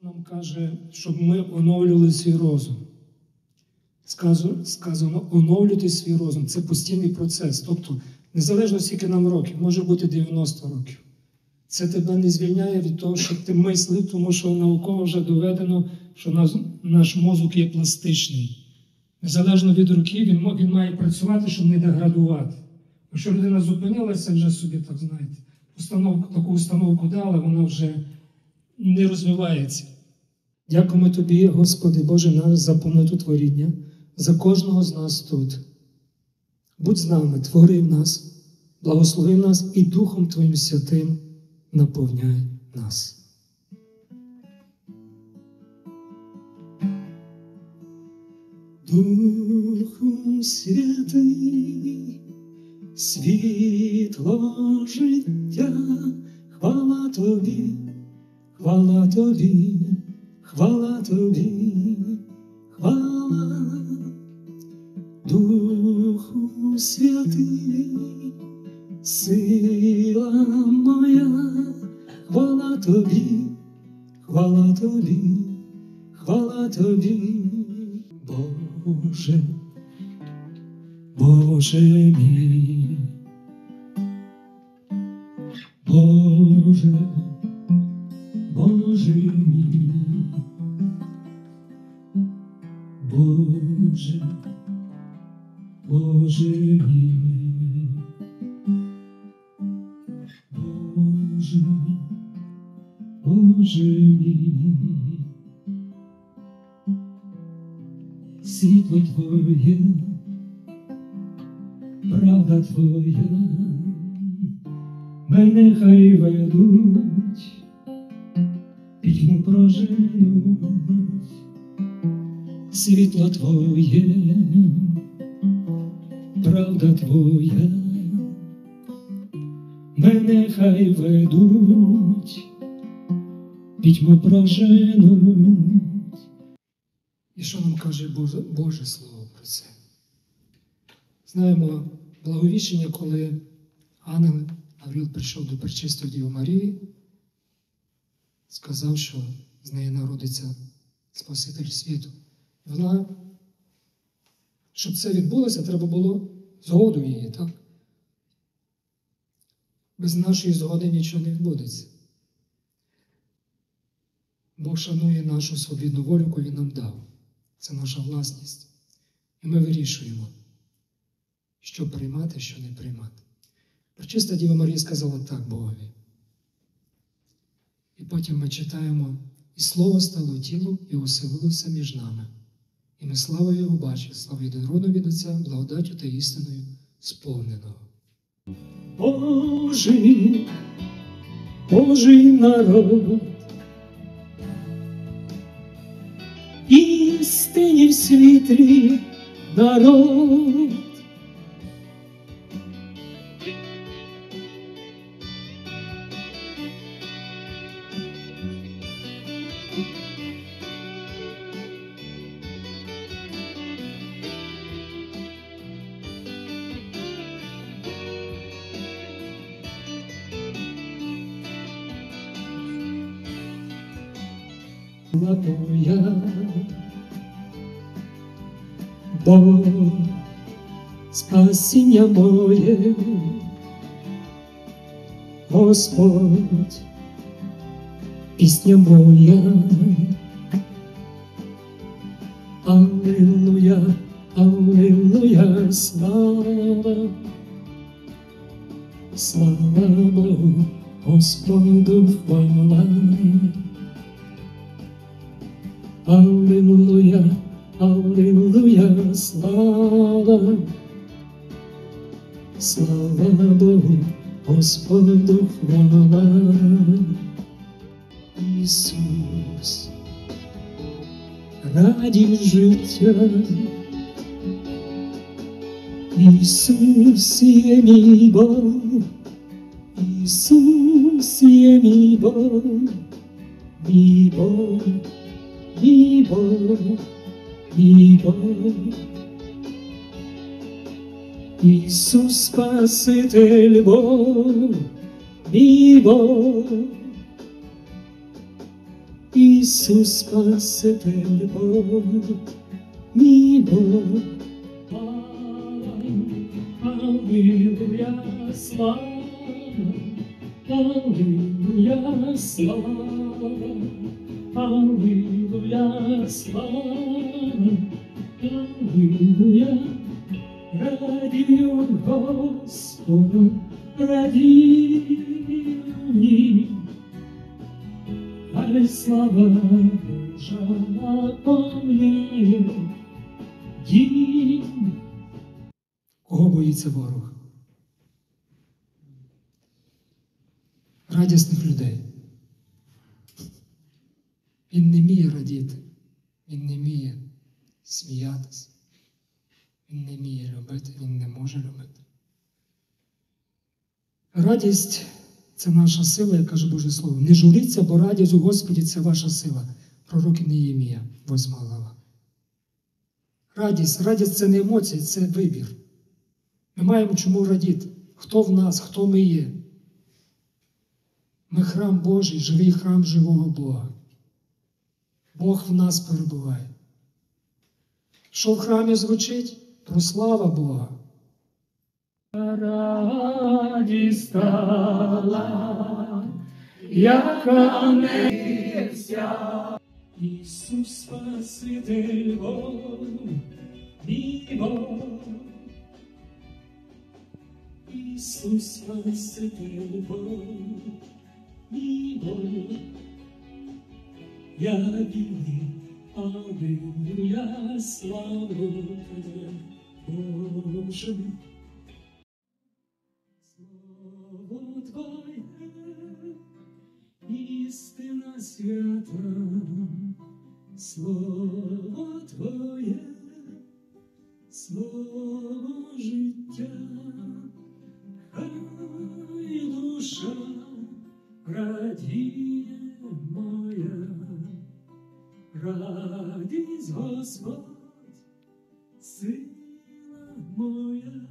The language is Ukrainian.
нам каже, щоб ми оновлювали свій розум. Сказано, оновлюйте свій розум. Це постійний процес. Тобто, незалежно скільки нам років, може бути 90 років. Це тебе не звільняє від того, щоб ти мислив, тому що науково вже доведено, що наш мозок є пластичний. Незалежно від років, він має працювати, щоб не деградувати. Якщо людина зупинилася, вже собі, так знаєте, таку установку дала, вона вже не розвивається. Дякуємо Тобі, Господи, Боже наш, за повноту творіння, за кожного з нас тут. Будь з нами, твори в нас, благослови нас і Духом Твоїм Святим наповняй нас. Духу Святий, світло життя, хвала Тобі, хвала Тобі, хвала Тобі, хвала Духу Святий, сила моя, хвала Тобі, хвала Тобі, хвала Тобі, Боже, Боже мій, Боже, Боже мій, Боже, Боже мій, Боже, Боже мій, світло Твоє, правда Твоя, мене хай ведуть, пітьму проженуть, світло Твоє, правда Твоя, мене хай ведуть, пітьму проженуть. І що нам каже Боже Слово про це? Знаємо благовіщення, коли ангел Гавриїл прийшов до Пречистої Діви Марії, сказав, що з неї народиться Спаситель світу. Вона, щоб це відбулося, треба було згоду її, так? Без нашої згоди нічого не відбудеться. Бог шанує нашу свобідну волю, яку Він нам дав. Це наша власність. І ми вирішуємо, що приймати, що не приймати. Пречиста Діва Марія сказала так Богові. І потім ми читаємо, «І Слово стало тілом і оселилося між нами. І ми славою Його бачили, славу єдинородного від Отця, благодаттю та істиною сповненого». Божий, Божий народ, істині в світлі народ, Твоя, Бог, спасіння моє, Господь, пісня моя, Аллилуйя, Аллилуйя, слава, слава Богу, Господу хвала. Аллилуйя, Аллилуйя, слава, слава Богу, Господу хвала. Ісус, радів життя, Ісус є мій Бог, Ісус є мій Бог, мій Бог. Мій Бог, мій Бог, Ісус Спаситель Бог, мій Бог, Ісус Спаситель Бог, мій Бог. Алілуя, слава, алілуя, слава, алілуя, слава, алілуя. Радію Господу, радію мені, хай слава Божа наповняє дім. Кого боїться ворог? Радісних людей. Він не вміє радіти, він не вміє сміятися, він не вміє любити, він не може любити. Радість – це наша сила, як каже Боже Слово. Не журіться, бо радість у Господі – це ваша сила. Пророк Неємія, 8 глава. Радість – це не емоції, це вибір. Ми маємо чому радіти. Хто в нас, хто ми є. Ми храм Божий, живий храм живого Бога. Бог в нас перебуває. Що в храмі звучить? Про слава Бога. Радість стала, яка не вся. Ісус Спаситель Бог, мій Бог. Ісус Спаситель Бог, мій Бог. Я вільний, алілуя, славу Тебе, Боже. Слово Твоє, істина свята, Слово Твоє, слово життя. Хай душа радіє моя, радість Господь, сила моя.